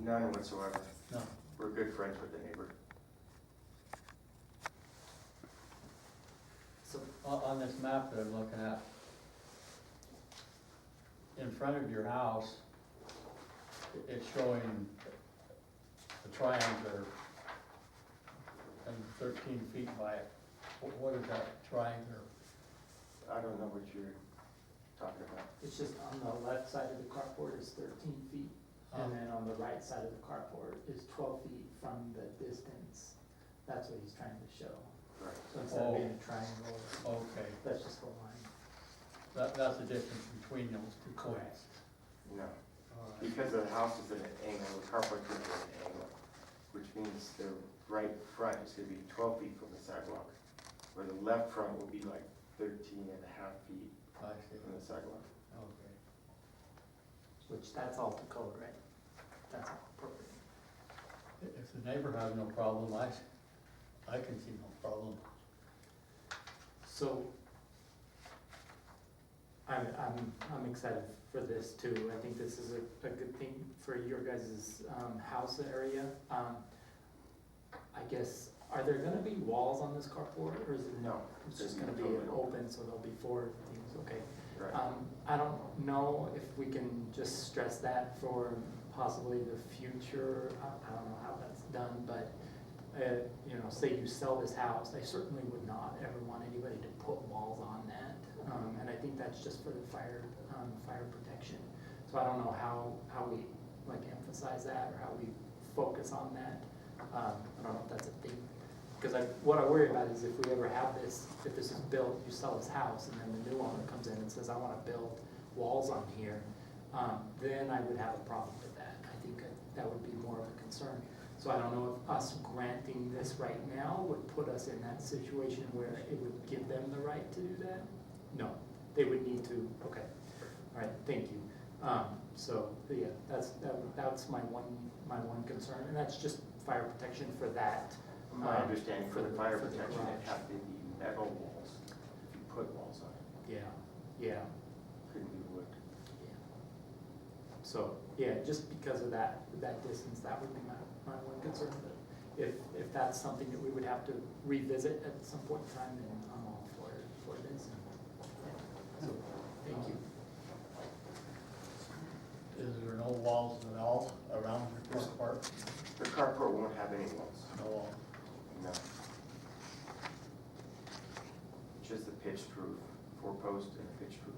None whatsoever. No. We're good friends with the neighbor. So on this map that I'm looking at, in front of your house, it's showing a triangle and 13 feet by it. What is that triangle? I don't know what you're talking about. It's just on the left side of the carport is 13 feet, and then on the right side of the carport is 12 feet from the distance. That's what he's trying to show. Right. So instead of being a triangle, Okay, that's just a line. that's the difference between those two points. No, All right. because the house is at an angle, the carport is at an angle, which means the right front is gonna be 12 feet from the sidewalk, where the left front will be like 13.5 feet I see, from the sidewalk. okay. Which that's all the code, right? That's all appropriate. If the neighbor has no problem, I can see no problem. So I'm excited for this too. I think this is a good thing for your guys' house area. I guess, are there gonna be walls on this carport, or is it? No. It's just It's gonna be totally open, so there'll be four things, okay. Right. I don't know if we can just stress that for possibly the future. I don't know how that's done, but, you know, say you sell this house, I certainly would not ever want anybody to put walls on that. And I think that's just for the fire protection. So I don't know how we like emphasize that, or how we focus on that. I don't know if that's a thing. Because what I worry about is if we ever have this, if this is built, you sell this house, and then the new owner comes in and says, I want to build walls on here, then I would have a problem with that. I think that would be more of a concern. So I don't know if us granting this right now would put us in that situation where it would give them the right to do that. No, they would need to, okay, all right, thank you. So, yeah, that's my one concern, and that's just fire protection for that. My understanding for the fire for the protection, it garage. have to be metal walls, if you put walls on it, Yeah, couldn't be wood. yeah. So, yeah, just because of that distance, that would be my one concern. But if that's something that we would have to revisit at some point in time, then I'm all for this. Yeah. So, thank you. Is there no walls at all around this part? The carport won't have any walls, No wall. no. Just a pitched roof, 4 posts and a pitched roof.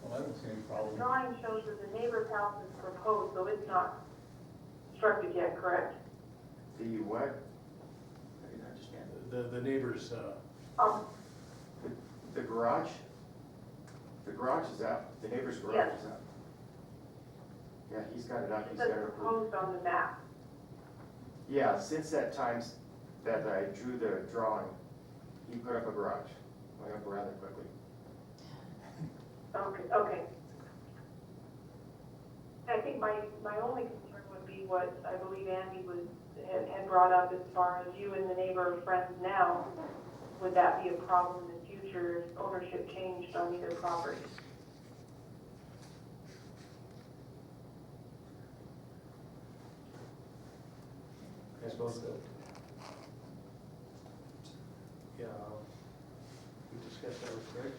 Well, I don't see any The problem. drawing shows that the neighbor's house is proposed, so it's not constructed yet, correct? The what? I didn't understand. The neighbors, The garage? The garage is out, the neighbor's garage Yes. is out. Yeah, he's got it up, It he's says got it approved. proposed on the map. Yeah, since that time that I drew the drawing, he put up a garage, went up rather quickly. Okay. I think my only concern would be what I believe Andy had brought up as far as you and the neighbor are friends now. Would that be a problem in the future if ownership changed on either property? I suppose that, yeah, we discussed that with Craig.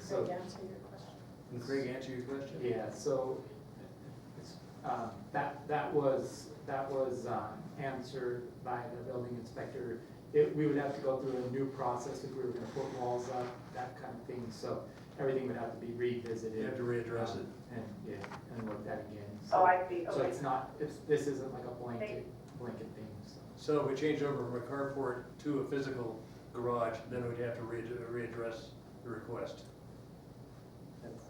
So- Craig, answer your question. Can Craig answer your question? Yeah, so, it's, that was answered by the building inspector. We would have to go through a new process if we were gonna put walls up, that kind of thing, so everything would have to be revisited. You have to readdress it. And, yeah, and look at again. Oh, I see, So okay. it's not, this isn't like a blanket thing, so. So if we change over from a carport to a physical garage, then we'd have to readdress the request. That's,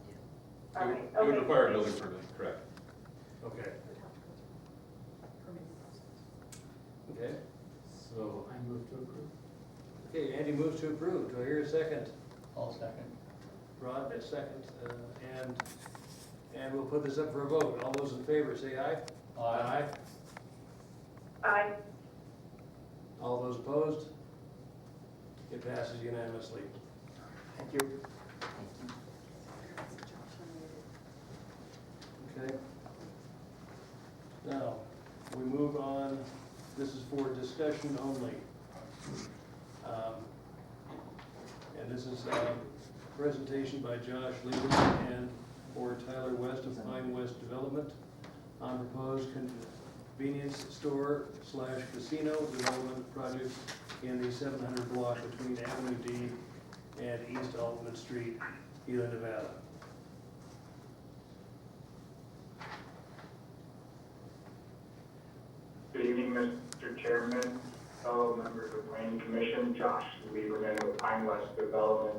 All right, It would okay. require a building permit, correct? Okay, Would have to go through the permitting process. okay. so I move to approve. Okay, Andy moves to approve. Do I hear a second? All second. Rod, a second. And we'll put this up for a vote. All those in favor, say aye. Aye. Aye. All those opposed? It passes unanimously. Thank you. That's a Josh unrelated. Okay. Now, we move on, this is for discussion only. And this is a presentation by Josh Lieberman and or Tyler West of Pine West Development on proposed convenience store / casino development project in the 700 block between Avenue D and East Altman Street, Gila, Nevada. Good evening, Mr. Chairman, fellow members of the Planning Commission. Josh Lieberman with Pine West Development.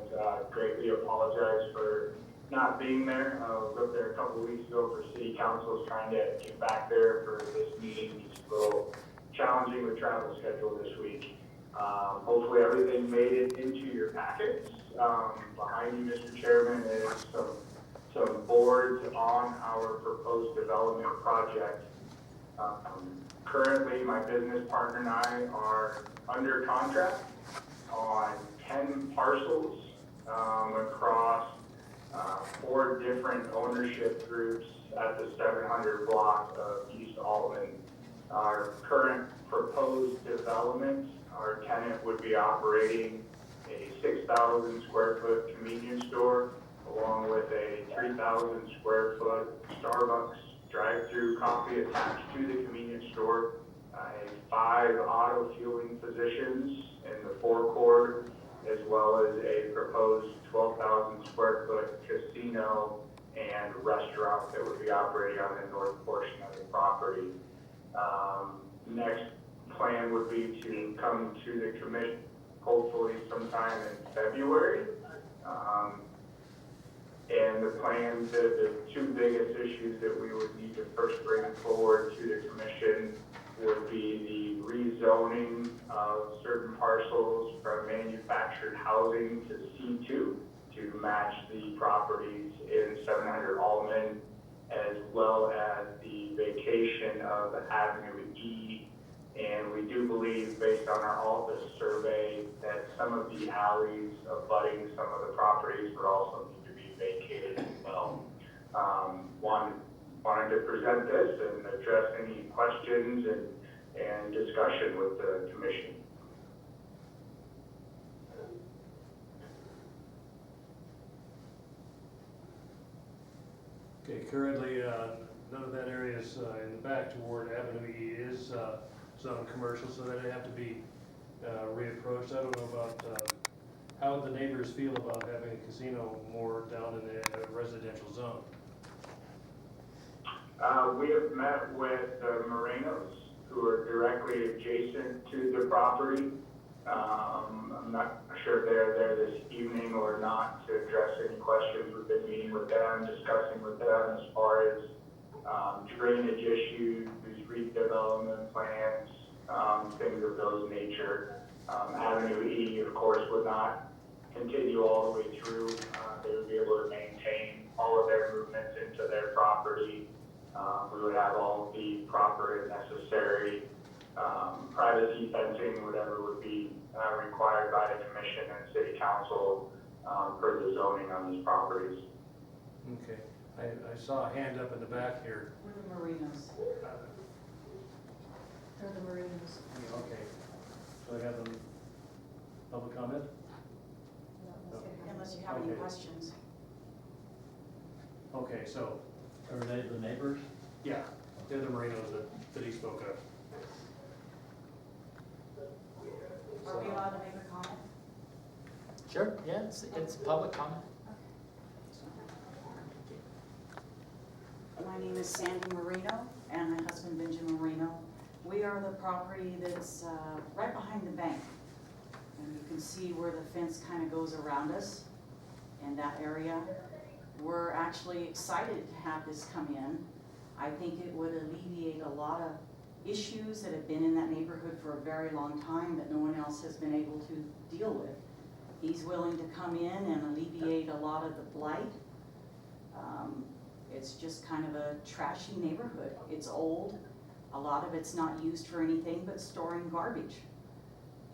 Greatly apologize for not being there. I was up there a couple weeks ago for City Council. Was trying to get back there for this meeting. It's a little challenging with travel schedule this week. Hopefully everything made it into your packets. Behind you, Mr. Chairman, is some boards on our proposed development project. Currently, my business partner and I are under contract on 10 parcels across 4 different ownership groups at the 700 block of East Altman. Our current proposed development, our tenant would be operating a 6,000 square foot convenience store along with a 3,000 square foot Starbucks drive-through coffee attached to the convenience store, 5 auto fueling positions in the forecourt, as well as a proposed 12,000 square foot casino and restaurant that would be operating on the north portion of the property. Next plan would be to come to the commission hopefully sometime in February. And the plan, the 2 biggest issues that we would need to first bring forward to the commission would be the rezoning of certain parcels from manufactured housing to C2 to match the properties in 700 Altman, as well as the vacation of Avenue E. And we do believe, based on our Altus survey, that some of the alleys abutting some of the properties would also need to be vacated as well. Wanted to present this and address any questions and discussion with the commission. Okay, currently, none of that area is in the back toward Avenue E is zone commercial, so that'd have to be reapproached. I don't know about how the neighbors feel about having a casino more down in the residential zone. We have met with the Morenos, who are directly adjacent to the property. I'm not sure if they're there this evening or not to address any questions. We've been meeting with them, discussing with them as far as drainage issues, redevelopment plans, things of those nature. Avenue E, of course, would not continue all the way through. They would be able to maintain all of their movements into their property. We would have all the proper and necessary privacy fencing, whatever would be required by the commission and city council for the zoning on these properties. Okay, I saw a hand up in the back here. We're the Marinos. They're the Marinos. Okay, so I have a public comment? Unless you have any Okay. questions. Okay, so, Are they the neighbors? yeah, they're the Marinos that he spoke of. Are we allowed to make a comment? Sure, yeah, it's public comment. My name is Sandy Marino, and my husband Benjamin Marino. We are the property that's right behind the bank. And you can see where the fence kind of goes around us in that area. We're actually excited to have this come in. I think it would alleviate a lot of issues that have been in that neighborhood for a very long time that no one else has been able to deal with. He's willing to come in and alleviate a lot of the blight. It's just kind of a trashy neighborhood. It's old. A lot of it's not used for anything but storing garbage.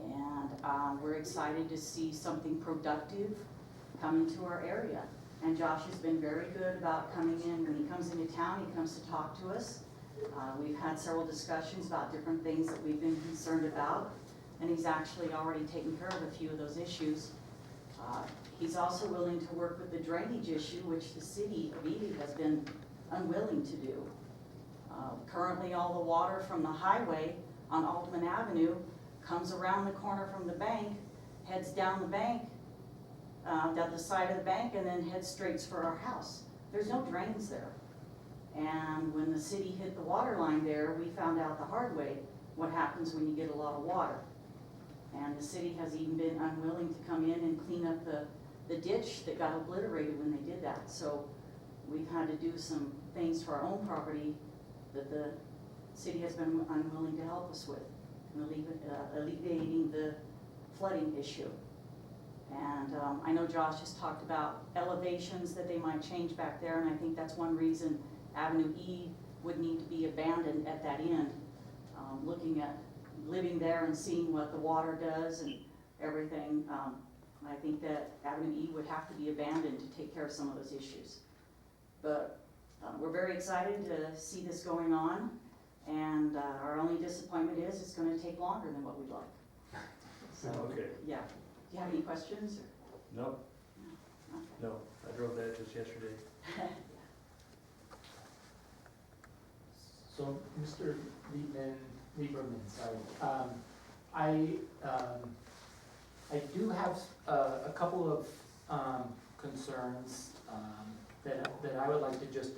And we're excited to see something productive come into our area. And Josh has been very good about coming in. When he comes into town, he comes to talk to us. We've had several discussions about different things that we've been concerned about, and he's actually already taken care of a few of those issues. He's also willing to work with the drainage issue, which the city of Ely has been unwilling to do. Currently, all the water from the highway on Altman Avenue comes around the corner from the bank, heads down the bank, down the side of the bank, and then heads straight for our house. There's no drains there. And when the city hit the water line there, we found out the hard way what happens when you get a lot of water. And the city has even been unwilling to come in and clean up the ditch that got obliterated when they did that. So we've had to do some things for our own property that the city has been unwilling to help us with, alleviating the flooding issue. And I know Josh has talked about elevations that they might change back there, and I think that's one reason Avenue E would need to be abandoned at that end. Looking at living there and seeing what the water does and everything, I think that Avenue E would have to be abandoned to take care of some of those issues. But we're very excited to see this going on, and our only disappointment is it's going to take longer than what we'd like. So, Okay. yeah. Do you have any questions? No, no, I drove that just yesterday. So, Mr. Lieberman, sorry. I do have a couple of concerns that I would like to just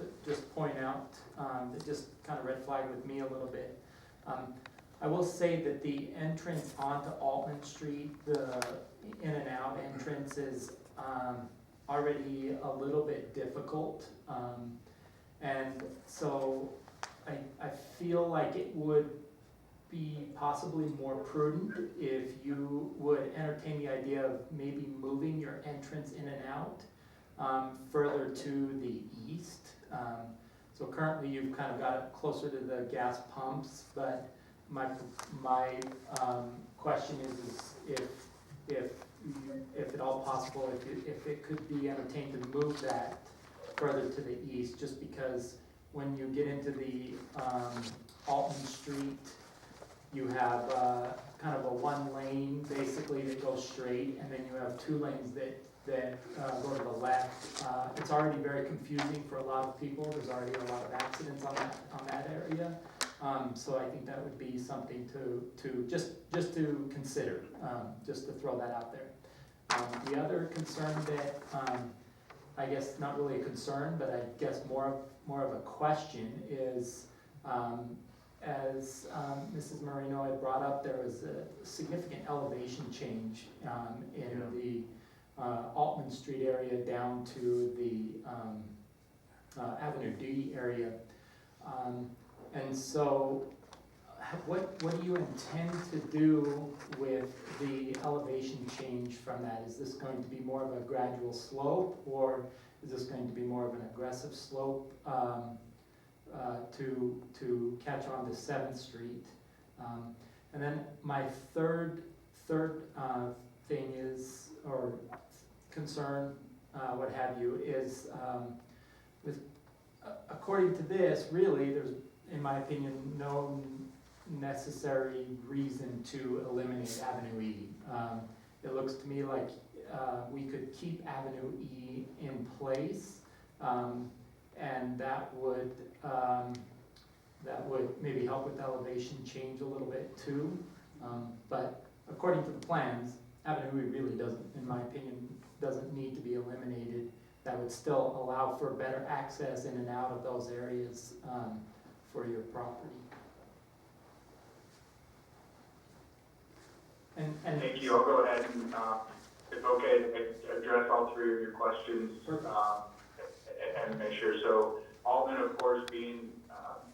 point out that just kind of red flag with me a little bit. I will say that the entrance onto Altman Street, the in and out entrance is already a little bit difficult. And so I feel like it would be possibly more prudent if you would entertain the idea of maybe moving your entrance in and out further to the east. So currently you've kind of got it closer to the gas pumps, but my question is if at all possible, if it could be entertained to move that further to the east, just because when you get into the Alton Street, you have kind of a one lane basically that goes straight, and then you have two lanes that go to the left. It's already very confusing for a lot of people. There's already a lot of accidents on that area. So I think that would be something to just to consider, just to throw that out there. The other concern that I guess not really a concern, but I guess more of a question is, as Mrs. Marino had brought up, there was a significant elevation change in the Altman Street area down to the Avenue D area. And so what do you intend to do with the elevation change from that? Is this going to be more of a gradual slope, or is this going to be more of an aggressive slope to catch on to 7th Street? And then my third thing is, or concern, what have you, is according to this, really, there's, in my opinion, no necessary reason to eliminate Avenue E. It looks to me like we could keep Avenue E in place, and that would maybe help with elevation change a little bit too. But according to the plans, Avenue E really doesn't, in my opinion, doesn't need to be eliminated. That would still allow for better access in and out of those areas for your property. And Thank you. I'll go ahead and, if okay, address all three of your questions and make sure. So Altman, of course, being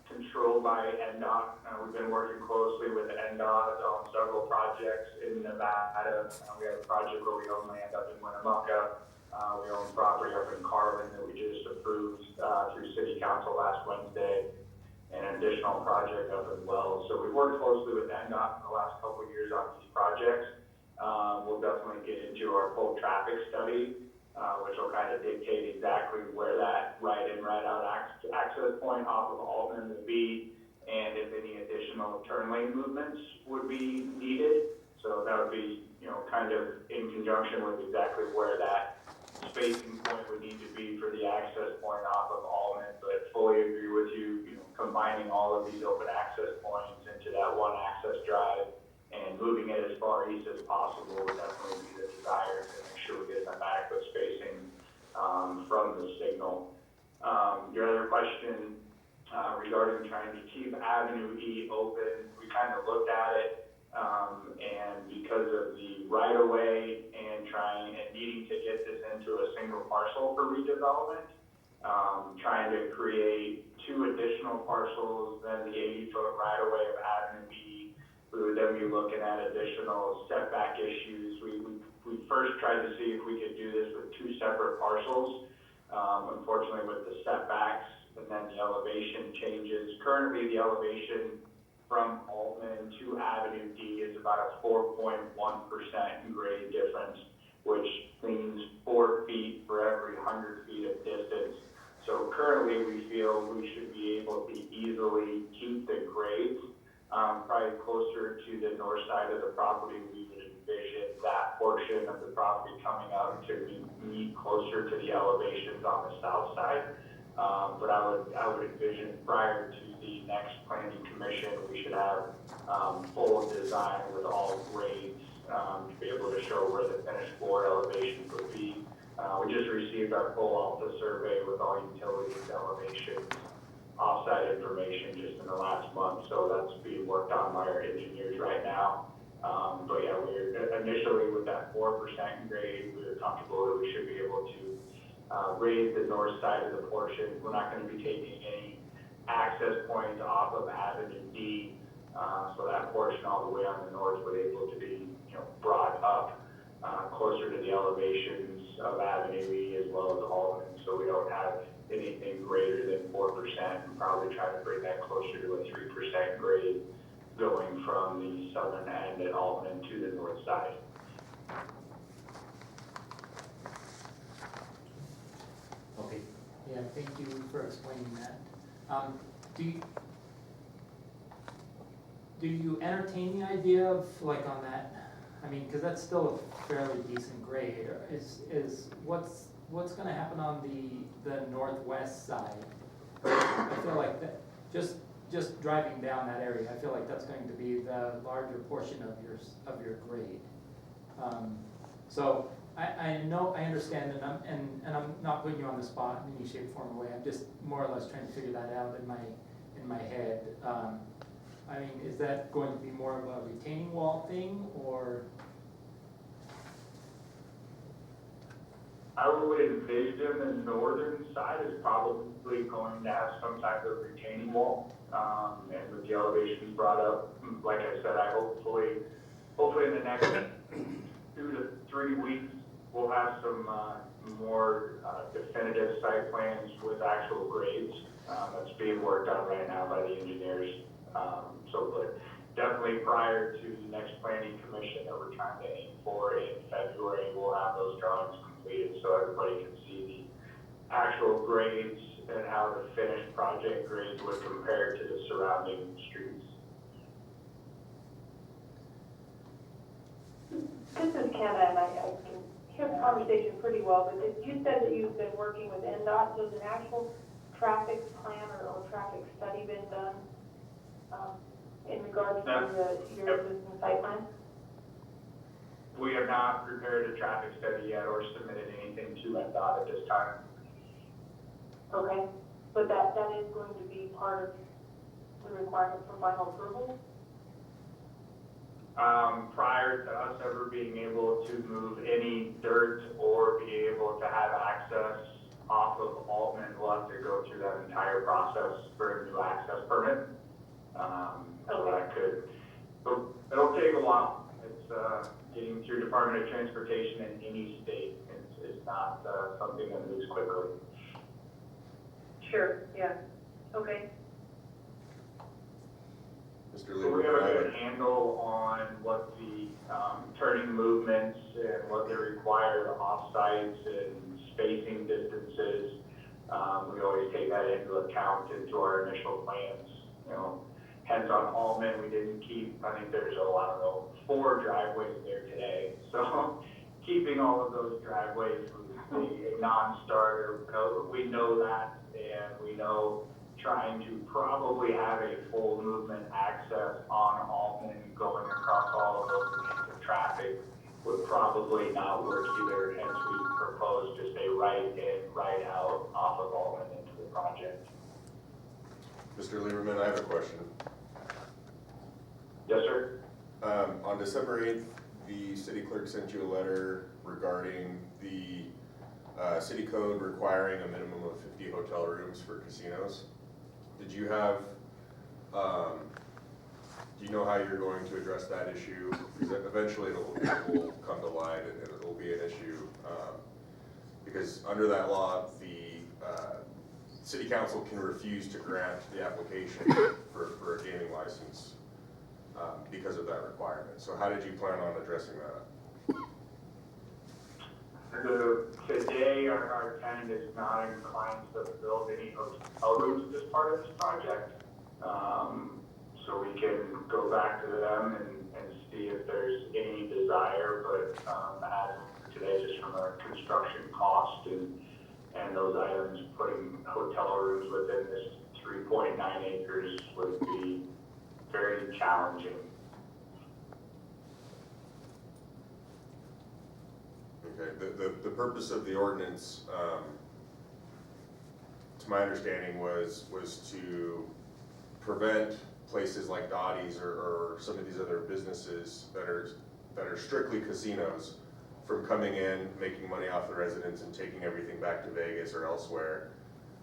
controlled by NDOT. We've been working closely with NDOT on several projects in Nevada. We have a project where we own land up in Winnemucca. We own property up in Carlin that we just approved through City Council last Wednesday, and an additional project up in Wells. So we've worked closely with NDOT in the last couple of years on these projects. We'll definitely get into our full traffic study which will kind of dictate exactly where that right in, right out access point off of Altman will be, and if any additional turn lane movements would be needed. So that would be, kind of in conjunction with exactly where that spacing point would need to be for the access point off of Altman. But fully agree with you, combining all of these open access points into that one access drive and moving it as far east as possible would definitely be the desire to make sure we get enough adequate spacing from the signal. Your other question regarding trying to keep Avenue E open, we kind of looked at it, and because of the right of way and needing to get this into a single parcel for redevelopment, trying to create 2 additional parcels, then the 80-foot right of way of Avenue E. We would then be looking at additional setback issues. We first tried to see if we could do this with 2 separate parcels. Unfortunately, with the setbacks and then the elevation changes, currently the elevation from Altman to Avenue D is about a 4.1% grade difference, which means 4 feet for every 100 feet of distance. So currently we feel we should be able to easily keep the grades probably closer to the north side of the property. We would envision that portion of the property coming out to meet closer to the elevations on the south side. But I would envision prior to the next planning commission, we should have full design with all grades to be able to show where the finished floor elevations would be. We just received our full Alpha survey with all utilities, elevations, offsite information just in the last month, so that's being worked on by our engineers right now. But yeah, we're initially with that 4% grade, we were comfortable that we should be able to raise the north side of the portion. We're not going to be taking any access points off of Avenue D, so that portion all the way on the north would able to be, brought up closer to the elevations of Avenue E as well as Altman, so we don't have anything greater than 4%, and probably try to bring that closer to a 3% grade going from the southern end at Altman to the north side. Okay. Yeah, thank you for explaining that. Do you entertain the idea of, like, on that, because that's still a fairly decent grade, is what's gonna happen on the northwest side? I feel like that, just driving down that area, I feel like that's going to be the larger portion of your grade. So I know, I understand, and I'm not putting you on the spot in any shape, form, or way. I'm just more or less trying to figure that out in my head. Is that going to be more of a retaining wall thing, or? I would envision the northern side is probably going to have some type of retaining wall. And with the elevations brought up, like I said, I hopefully in the next 2 to 3 weeks, we'll have some more definitive site plans with actual grades. That's being worked on right now by the engineers. But definitely prior to the next planning commission that we're trying to aim for in February, we'll have those drawings completed so everybody can see the actual grades and how the finished project grades would compare to the surrounding streets. This is Kenna, and I can hear the conversation pretty well, but you said that you've been working with NDOT. Does an actual traffic plan or traffic study been done in regards to your existing site plan? We have not prepared a traffic study yet or submitted anything to NDOT at this time. Okay, but that is going to be part of the requirement for final approval? Prior to us ever being able to move any dirt or be able to have access off of Altman, we'll have to go through that entire process for a new access permit. So that it'll take a while. It's getting through Department of Transportation in any state. It's not something that moves quickly. Sure, yeah, okay. Mr. So we have a Lieberman, good handle on what the turning movements and what the required off-sites and spacing distances. We always take that into account into our initial plans. You know, hence on Allman, we didn't keep, I think there's, I don't know, 4 driveways there today. So keeping all of those driveways would be a non-starter. We know that, and we know trying to probably have a full movement access on Alton going across all of those lanes of traffic would probably not work either, hence we propose just a right in, right out off of Alton into the project. Mr. Lieberman, I have a question. Yes, sir? On December 8th, the city clerk sent you a letter regarding the city code requiring a minimum of 50 hotel rooms for casinos. Did you have, do you know how you're going to address that issue? Because eventually it will come to light and it will be an issue. Because under that law, the city council can refuse to grant the application for a gaming license because of that requirement. So how did you plan on addressing that? Today, our tenant is not inclined to build any hotel rooms as part of this project. So we can go back to them and see if there's any desire, but as of today, just from a construction cost and those items, putting hotel rooms within this 3.9 acres would be very challenging. Okay, the purpose of the ordinance, to my understanding, was to prevent places like Dottie's or some of these other businesses that are strictly casinos from coming in, making money off the residents and taking everything back to Vegas or elsewhere.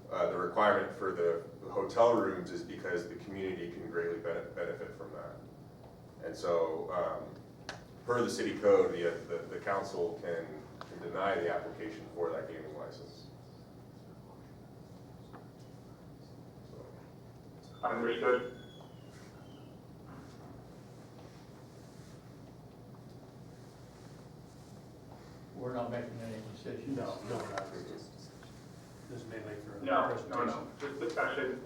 The requirement for the hotel rooms is because the community can greatly benefit from that. And so, per the city code, the council can deny the application for that gaming license. Understood. We're not making any decisions. No, not really. This is mainly for No, presentation. just discussion.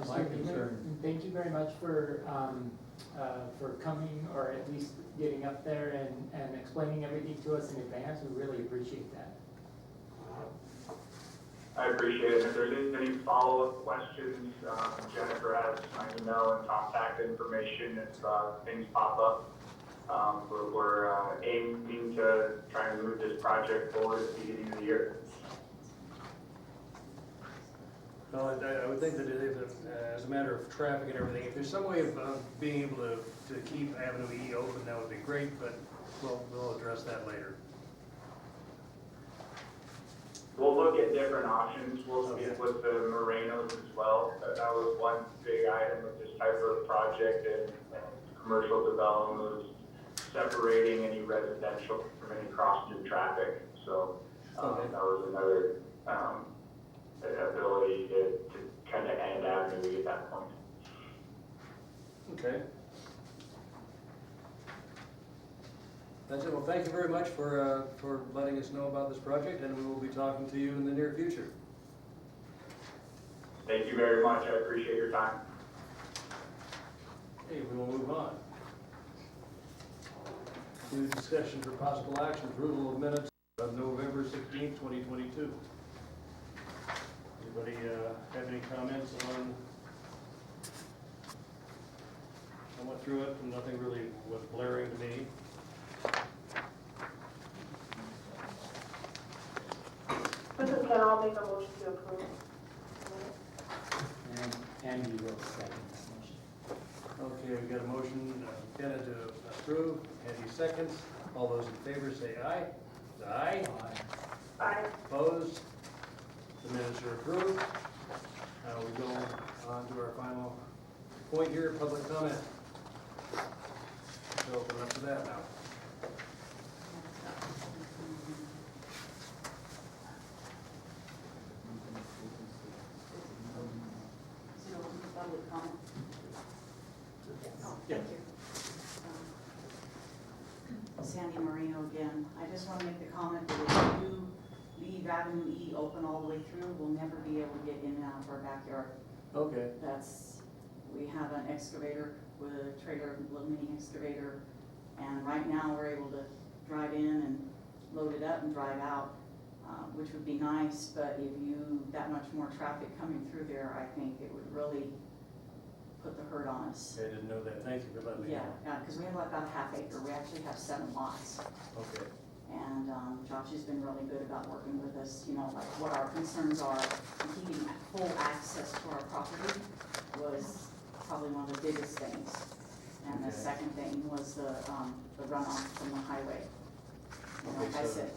My concern, Thank you very much for coming, or at least getting up there and explaining everything to us in advance. We really appreciate that. I appreciate it. If there's any follow-up questions, Jennifer has my email and contact information if things pop up. We're aiming to try and move this project forward at the beginning of the year. No, I would think that as a matter of traffic and everything, if there's some way of being able to keep Avenue E open, that would be great, but we'll address that later. We'll look at different options. We'll speak with the Morenos as well. That was one big item with this type of project and commercial development was separating any residential from any cross-through traffic. So that was another ability to kind of end Avenue E at that point. Okay. That's it. Well, thank you very much for letting us know about this project, and we will be talking to you in the near future. Thank you very much. I appreciate your time. Okay, we will move on to discussion for possible action, approval of minutes of November 16th, 2022. Anybody have any comments on? I went through it and nothing really was blaring to me. This is Ken, I'll make a motion to approve. And Andy will second this motion. Okay, we've got a motion, Kenna to approve, Andy seconds. All those in favor say aye. Aye. Aye. Opposed? The minutes are approved. Now we go on to our final point here, public comment. Let's open up to that now. Is it open to public comment? Oh, Yeah. thank you. Sandy Marino again. I just want to make the comment that if you leave Avenue E open all the way through, we'll never be able to get in and out of our backyard. Okay, We have an excavator with a trailer, a little mini excavator, and right now we're able to drive in and load it up and drive out, which would be nice, but if that much more traffic coming through there, I think it would really put the hurt on us. I didn't know that, thank you for letting me Yeah, know. because we have about a half acre, we actually have 7 lots. Okay, And Josh has been really good about working with us, like what our concerns are. And keeping full access to our property was probably one of the biggest things. And the Okay. second thing was the runoff from the highway. Like I Okay, said,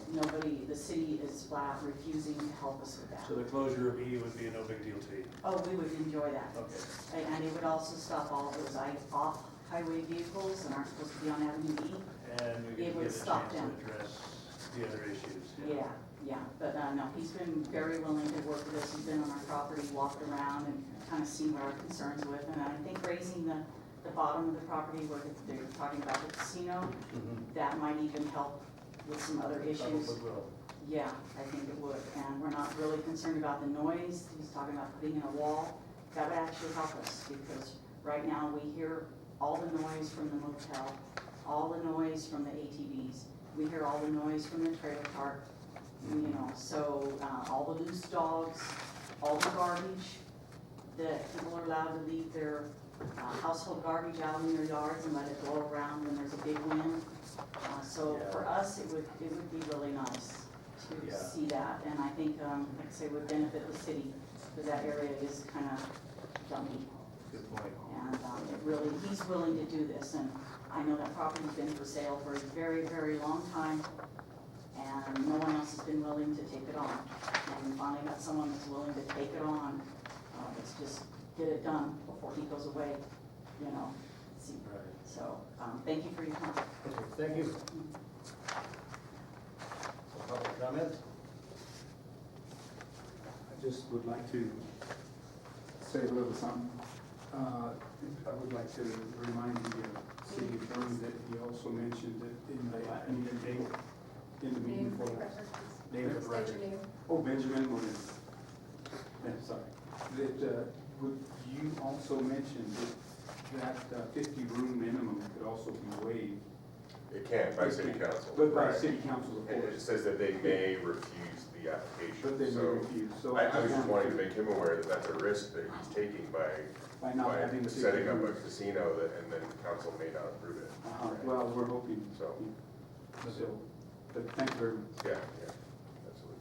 the city is flat refusing to help us with that. so the closure of E would be no big deal to you? Oh, we would enjoy that. Okay, And it would also stop all of those off-highway vehicles that aren't supposed to be on Avenue E. and you It get would a stop chance to them. address the other issues? Yeah, but no, he's been very willing to work with us. He's been on our property, walked around and kind of seen what our concerns with. And I think raising the bottom of the property where they're talking about the casino, Mhm. that might even help with some other issues. Probably will. Yeah, I think it would. And we're not really concerned about the noise. He's talking about putting in a wall. That would actually help us because right now we hear all the noise from the motel, all the noise from the ATVs. We hear all the noise from the trailer park, so all the loose dogs, all the garbage that people are allowed to leave their household garbage out in their yards and let it blow around when there's a big wind. So for us, it would be really nice to Yeah. see that. And I think, like I say, would benefit the city because that area is kind of dumpy. Good point. And he's willing to do this. And I know that property's been for sale for a very, very long time. And no one else has been willing to take it on. And we finally got someone that's willing to take it on. Let's just get it done before he goes away, See. Right. So, thank you for your time. okay, thank you. Public comment? I just would like to say a little something. I would like to remind the city attorney that he also mentioned that in the meeting, in the meeting for name of the record. Oh, Benjamin Williams. Yeah, sorry. That, would you also mention that 50-room minimum could also be waived? It can by city council. But by Right. city council, of And it course. says that they may refuse the But they application, may so refuse. So I was just wanting to make him aware that that's a risk that he's taking by not having by 50 setting up a rooms. casino that, and then council may not approve it. Well, we're hoping So, so. But thank you very much. yeah, absolutely.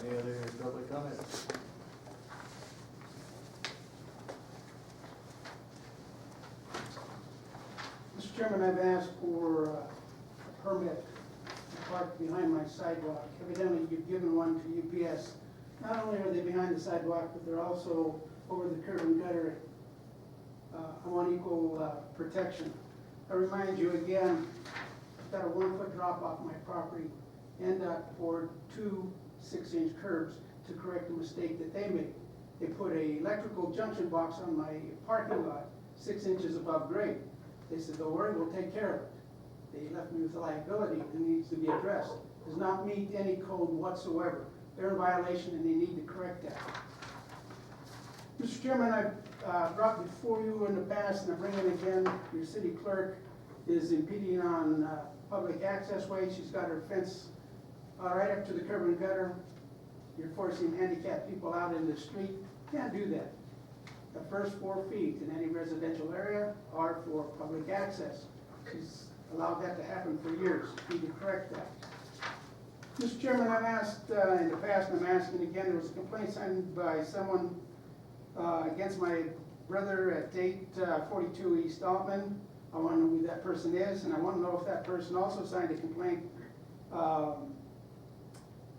Any other public comments? Mr. Chairman, I've asked for a permit to park behind my sidewalk. Evidently, you've given one to UPS. Not only are they behind the sidewalk, but they're also over the curb and gutter. I want equal protection. I remind you again, I've got a 1-foot drop off my property. NDOT poured 2 6-inch curbs to correct a mistake that they made. They put a electrical junction box on my parking lot, 6 inches above grade. They said, don't worry, we'll take care of it. They left me with a liability that needs to be addressed. Does not meet any code whatsoever. They're in violation and they need to correct that. Mr. Chairman, I've brought before you in the past, and I bring it again, your city clerk is impeding on public access ways. She's got her fence right up to the curb and gutter. You're forcing handicapped people out in the street. Can't do that. The first 4 feet in any residential area are for public access. She's allowed that to happen for years. Need to correct that. Mr. Chairman, I've asked in the past, and I'm asking again, there was a complaint signed by someone against my brother at 842 East Altman. I want to know who that person is, and I want to know if that person also signed a complaint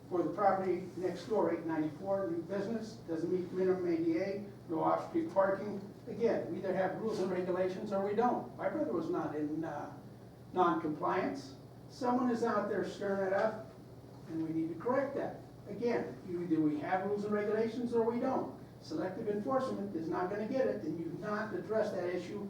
for the property next door, 894, new business, doesn't meet minimum ADA, no off-street parking. Again, we either have rules and regulations or we don't. My brother was not in non-compliance. Someone is out there stirring it up, and we need to correct that. Again, either we have rules and regulations or we don't. selective enforcement is not gonna get it, and you've not addressed that issue